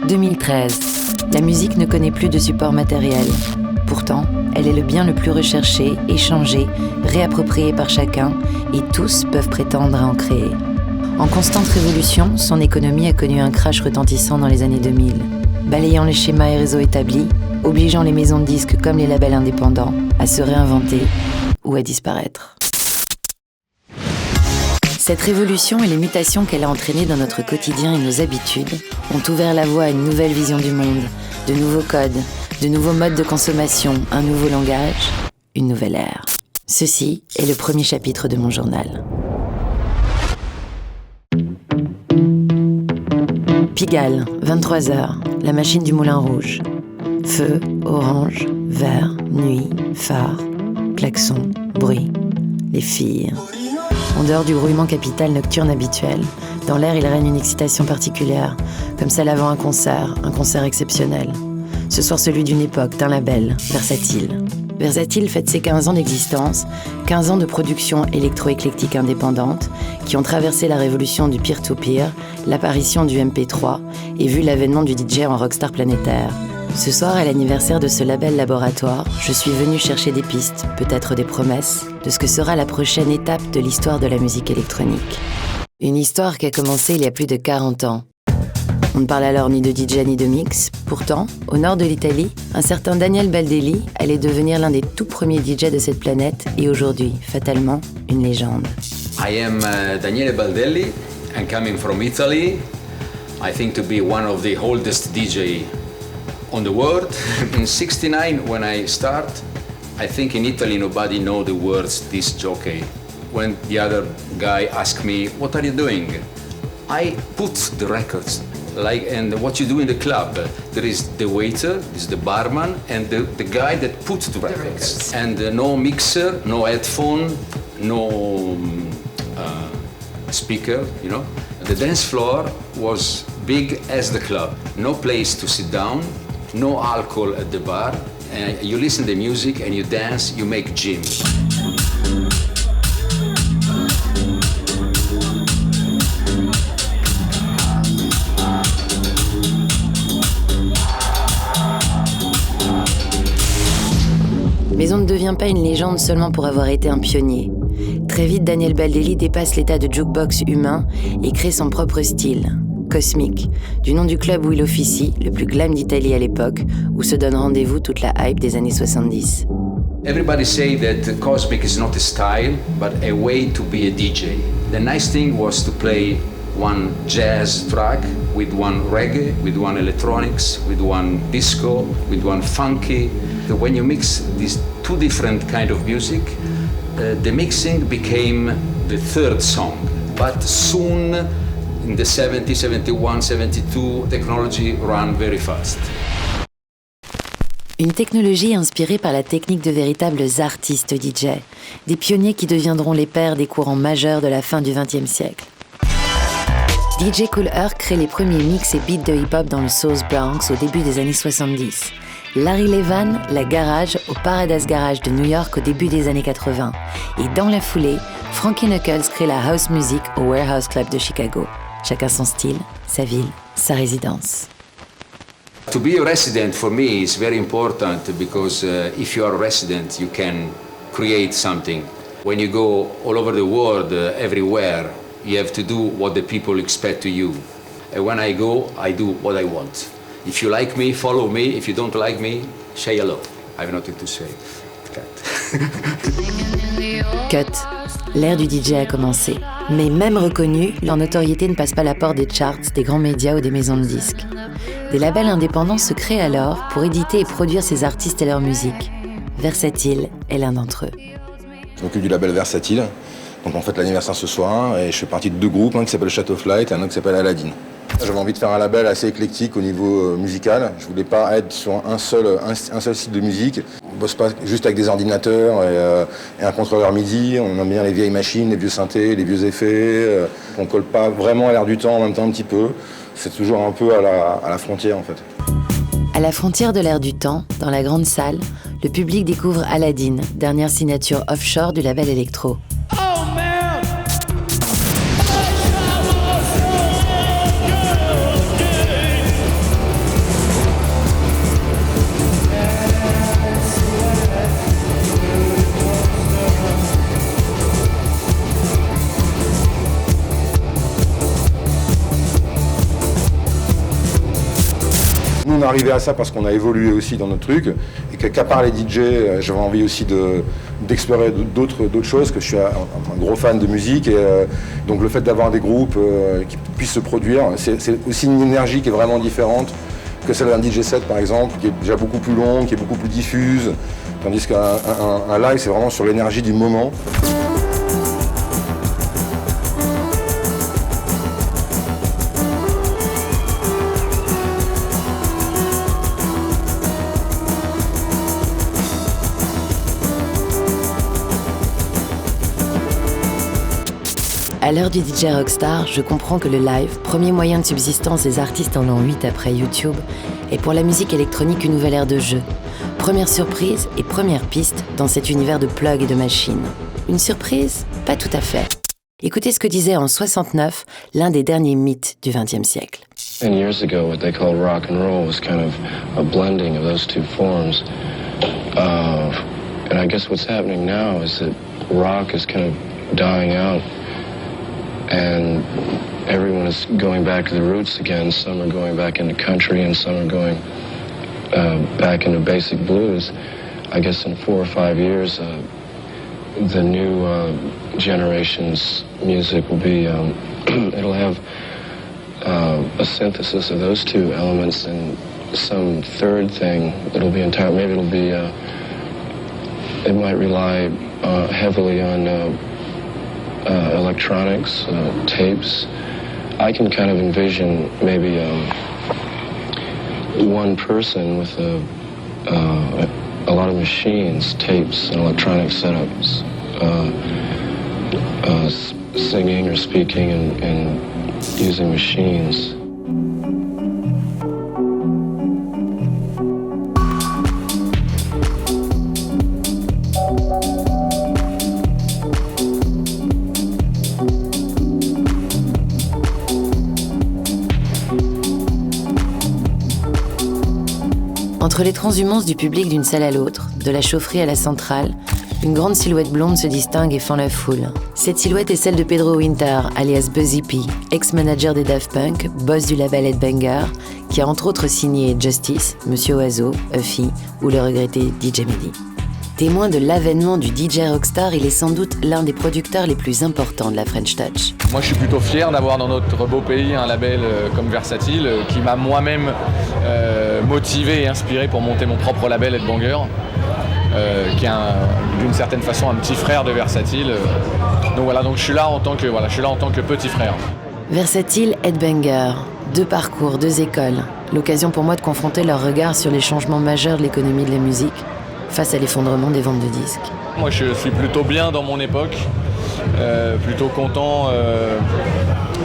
2013. La musique ne connaît plus de support matériel. Pourtant, elle est le bien le plus recherché, échangé, réapproprié par chacun, et tous peuvent prétendre à en créer. En constante révolution, son économie a connu un crash retentissant dans les années 2000, balayant les schémas et réseaux établis, obligeant les maisons de disques comme les labels indépendants à se réinventer ou à disparaître. Cette révolution et les mutations qu'elle a entraînées dans notre quotidien et nos habitudes ont ouvert la voie à une nouvelle vision du monde, de nouveaux codes, de nouveaux modes de consommation, un nouveau langage, une nouvelle ère. Ceci est le premier chapitre de mon journal. Pigalle, 23h, la machine du Moulin Rouge. Feu, orange, vert, nuit, phare, klaxon, bruit. Les filles. En dehors du grouillement capital nocturne habituel, dans l'air il règne une excitation particulière, comme celle avant un concert exceptionnel. Ce soir celui d'une époque, d'un label, Versatile. Versatile fête ses 15 ans d'existence, 15 ans de production électro-éclectique indépendante, qui ont traversé la révolution du peer-to-peer, l'apparition du MP3 et vu l'avènement du DJ en rockstar planétaire. Ce soir, à l'anniversaire de ce label laboratoire, je suis venue chercher des pistes, peut-être des promesses, de ce que sera la prochaine étape de l'histoire de la musique électronique. Une histoire qui a commencé il y a plus de 40 ans. On ne parle alors ni de DJ ni de mix. Pourtant, au nord de l'Italie, un certain Daniel Baldelli allait devenir l'un des tout premiers DJ de cette planète et aujourd'hui, fatalement, une légende. I am Daniele Baldelli. I'm coming from Italy. I think to be one of the oldest DJ on the world. In '69, when I start, I think in Italy nobody know the words disc jockey. When the other guy asked me, "What are you doing?" I put the records. And what you do in the club, there is the waiter, there is the barman, and the guy that puts the records. And no mixer, no headphone, no speaker, you know. The dance floor was big as the club. No place to sit down, no alcohol at the bar. You listen to the music and you dance, you make gym. Mais on ne devient pas une légende seulement pour avoir été un pionnier. Très vite, Daniel Baldelli dépasse l'état de jukebox humain et crée son propre style, Cosmic, du nom du club où il officie, le plus glam d'Italie à l'époque, où se donne rendez-vous toute la hype des années 70. Everybody say that Cosmic is not a style, but a way to be a DJ. The nice thing was to play one jazz track with one reggae, with one electronics, with one disco, with one funky. When you mix these two different kind of music, the mixing became the third song. But soon, in the 70, 71, 72, technology ran very fast. Une technologie inspirée par la technique de véritables artistes DJ, des pionniers qui deviendront les pères des courants majeurs de la fin du XXe siècle. DJ Kool Herc crée les premiers mix et beats de hip-hop dans le South Bronx au début des années 70. Larry Levan, la Garage au Paradise Garage de New York au début des années 80. Et dans la foulée, Frankie Knuckles crée la house music au Warehouse Club de Chicago. Chacun son style, sa ville, sa résidence. To be a resident for me is very important because if you are a resident, you can create something. When you go all over the world, everywhere, you have to do what the people expect to you. And when I go, I do what I want. If you like me, follow me. If you don't like me, say hello. I have nothing to say. Cut. L'ère du DJ a commencé. Mais même reconnus, leur notoriété ne passe pas la porte des charts, des grands médias ou des maisons de disques. Des labels indépendants se créent alors pour éditer et produire ces artistes et leur musique. Versatile est l'un d'entre eux. Je m'occupe du label Versatile. Donc on fête l'anniversaire ce soir et je fais partie de deux groupes, un qui s'appelle Shadow Flight et un autre qui s'appelle Aladdin. J'avais envie de faire un label assez éclectique au niveau musical. Je voulais pas être sur un seul style de musique. On bosse pas juste avec des ordinateurs et un contrôleur MIDI. On aime bien les vieilles machines, les vieux synthés, les vieux effets. On colle pas vraiment à l'air du temps en même temps un petit peu. C'est toujours un peu à la frontière en fait. À la frontière de l'air du temps, dans la grande salle, le public découvre Aladdin, dernière signature offshore du label Electro. Nous, on est arrivé à ça parce qu'on a évolué aussi dans notre truc et qu'à part les DJ, j'avais envie aussi d'explorer d'autres choses, que je suis un gros fan de musique et donc le fait d'avoir des groupes qui puissent se produire, c'est aussi une énergie qui est vraiment différente que celle d'un DJ set par exemple, qui est déjà beaucoup plus longue, qui est beaucoup plus diffuse, tandis qu'un live c'est vraiment sur l'énergie du moment. À l'heure du DJ Rockstar, je comprends que le live, premier moyen de subsistance des artistes en l'an 8 après YouTube, est pour la musique électronique une nouvelle ère de jeu. Première surprise et première piste dans cet univers de plugs et de machines. Une surprise? Pas tout à fait. Écoutez ce que disait en 69 l'un des derniers mythes du XXe siècle. 10 years ago, what they called rock and roll was kind of a blending of those two forms. And I guess what's happening now is that rock is kind of dying out. And everyone is going back to the roots again. Some are going back into country and some are going back into basic blues. I guess in 4 or 5 years, the new generation's music will be, it'll have a synthesis of those two elements and some third thing that'll be entire, maybe it'll be, it might rely heavily on electronics, tapes. I can kind of envision maybe one person with a lot of machines, tapes, and electronic setups, singing or speaking and using machines. Entre les transhumances du public d'une salle à l'autre, de la chaufferie à la centrale, une grande silhouette blonde se distingue et fend la foule. Cette silhouette est celle de Pedro Winter, alias Buzzy P, ex-manager des Daft Punk, boss du label Headbanger, qui a entre autres signé Justice, Monsieur Oiseau, Huffy ou le regretté DJ Mehdi. Témoin de l'avènement du DJ Rockstar, il est sans doute l'un des producteurs les plus importants de la French Touch. Moi je suis plutôt fier d'avoir dans notre beau pays un label comme Versatile qui m'a moi-même motivé et inspiré pour monter mon propre label Headbanger, qui est d'une certaine façon un petit frère de Versatile. Donc voilà, donc je suis là en tant que petit frère. Versatile, Headbanger, 2 parcours, 2 écoles. L'occasion pour moi de confronter leurs regards sur les changements majeurs de l'économie de la musique face à l'effondrement des ventes de disques. Moi je suis plutôt bien dans mon époque, plutôt content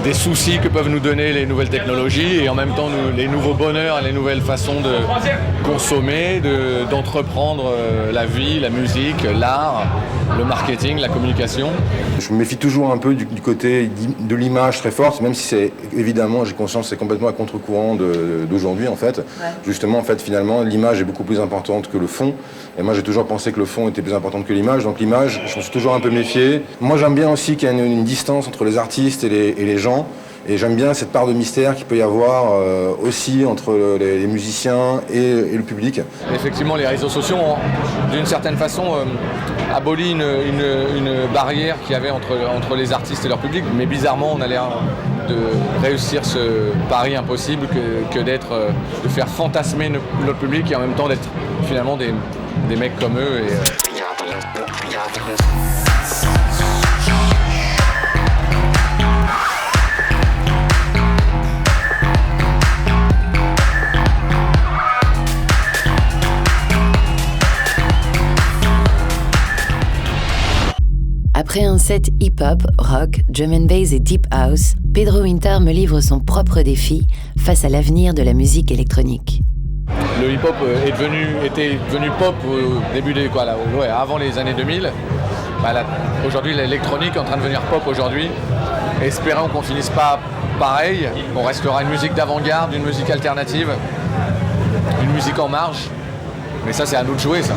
des soucis que peuvent nous donner les nouvelles technologies et en même temps les nouveaux bonheurs et les nouvelles façons de consommer, d'entreprendre la vie, la musique, l'art, le marketing, la communication. Je me méfie toujours un peu du côté de l'image très forte, même si c'est évidemment, j'ai conscience, c'est complètement à contre-courant d'aujourd'hui en fait. Ouais. Justement, en fait, finalement, l'image est beaucoup plus importante que le fond. Et moi, j'ai toujours pensé que le fond était plus important que l'image. Donc l'image, je me suis toujours un peu méfié. Moi, j'aime bien aussi qu'il y ait une distance entre les artistes et les gens. Et j'aime bien cette part de mystère qu'il peut y avoir aussi entre les musiciens et le public. Effectivement, les réseaux sociaux ont, d'une certaine façon, aboli une barrière qu'il y avait entre les artistes et leur public. Mais bizarrement, on a l'air de réussir ce pari impossible que de faire fantasmer notre public et en même temps d'être finalement des mecs comme eux. Après un set hip-hop, rock, drum and bass et deep house, Pedro Winter me livre son propre défi face à l'avenir de la musique électronique. Le hip-hop était devenu pop au début avant les années 2000. Aujourd'hui, l'électronique est en train de devenir pop aujourd'hui. Espérons qu'on finisse pas pareil. On restera une musique d'avant-garde, une musique alternative, une musique en marge. Mais ça, c'est à nous de jouer, ça.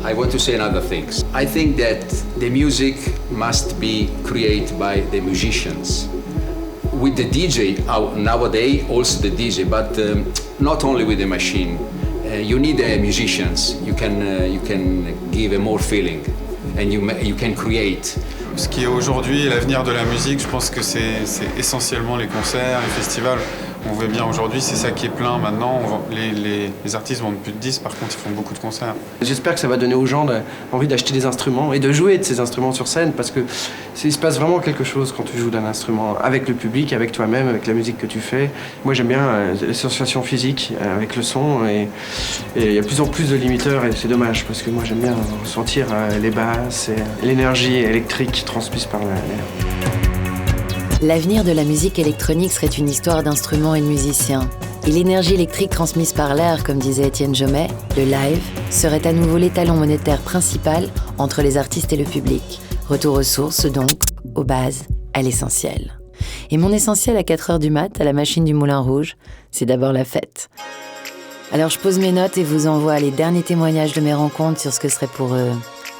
I want to say another things. I think that the music must be created by the musicians. With the DJ, nowadays also the DJ, but not only with the machine. You need musicians. You can give a more feeling, and you can create. Ce qui est aujourd'hui l'avenir de la musique, je pense que c'est essentiellement les concerts, les festivals. On voit bien aujourd'hui, c'est ça qui est plein maintenant. Les artistes vendent plus de 10, par contre ils font beaucoup de concerts. J'espère que ça va donner aux gens envie d'acheter des instruments et de jouer de ces instruments sur scène, parce que il se passe vraiment quelque chose quand tu joues d'un instrument, avec le public, avec toi-même, avec la musique que tu fais. Moi j'aime bien les sensations physiques avec le son, et il y a de plus en plus de limiteurs, et c'est dommage parce que moi j'aime bien ressentir les basses et l'énergie électrique transmise par l'air. L'avenir de la musique électronique serait une histoire d'instruments et de musiciens. Et l'énergie électrique transmise par l'air, comme disait Étienne Jomet, le live, serait à nouveau l'étalon monétaire principal entre les artistes et le public. Retour aux sources donc, aux bases, à l'essentiel. Et mon essentiel à 4h du mat, à la machine du Moulin Rouge, c'est d'abord la fête. Alors je pose mes notes et vous envoie les derniers témoignages de mes rencontres sur ce que serait pour eux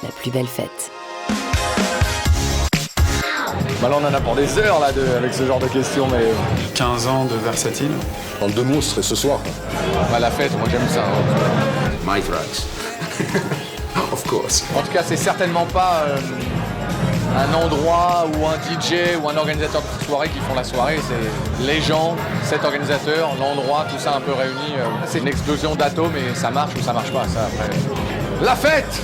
la plus belle fête. Bah là, on en a pour des heures là, avec ce genre de questions, mais... 15 ans de Versatile. En 2 mots, ce serait ce soir. Bah, la fête, moi j'aime ça. My tracks. Of course. En tout cas, c'est certainement pas un endroit ou un DJ ou un organisateur de soirée qui font la soirée. C'est les gens, cet organisateur, l'endroit, tout ça un peu réuni. C'est une explosion d'atomes et ça marche ou ça marche pas. Ça, après. La fête!